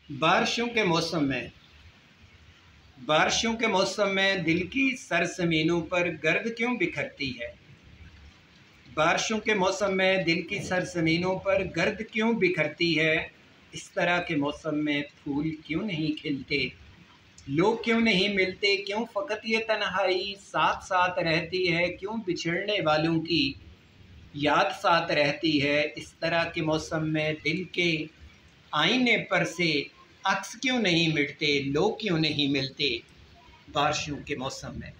बारिशों के मौसम में दिल की सरजमीनों पर गर्द क्यों बिखरती है। बारिशों के मौसम में दिल की सरजमीनों पर गर्द क्यों बिखरती है। इस तरह के मौसम में फूल क्यों नहीं खिलते, लोग क्यों नहीं मिलते, क्यों फ़कत ये तन्हाई साथ साथ रहती है, क्यों बिछड़ने वालों की याद साथ रहती है। इस तरह के मौसम में दिल के आईने पर से अक्स क्यों नहीं मिटते, लोग क्यों नहीं मिलते। बारिशों के मौसम में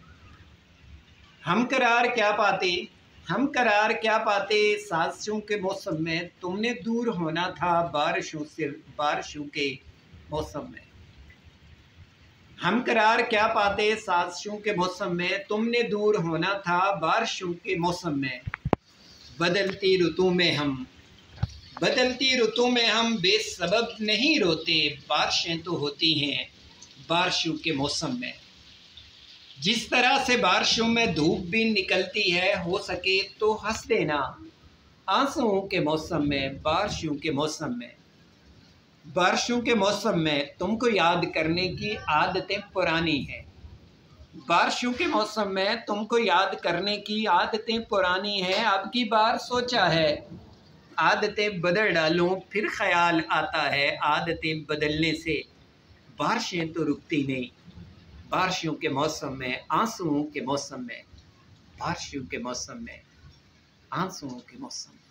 हम करार क्या पाते साजिशों के मौसम में। तुमने दूर होना था बारिशों से, बारिशों के मौसम में हम करार क्या पाते साजिशों के मौसम में। तुमने दूर होना था बारिशों के मौसम में। बदलती ऋतु में हम बेसबब नहीं रोते, बारिशें तो होती हैं बारिशों के मौसम में। जिस तरह से बारिशों में धूप भी निकलती है, हो सके तो हंस देना आंसुओं के मौसम में। बारिशों के मौसम में तुमको याद करने की आदतें पुरानी हैं। बारिशों के मौसम में तुमको याद करने की आदतें पुरानी हैं। अब की बार सोचा है आदतें बदल डालूं, फिर ख्याल आता है आदतें बदलने से बारिशें तो रुकती नहीं। बारिशों के मौसम में आंसुओं के मौसम में, बारिशों के मौसम में आंसुओं के मौसम में।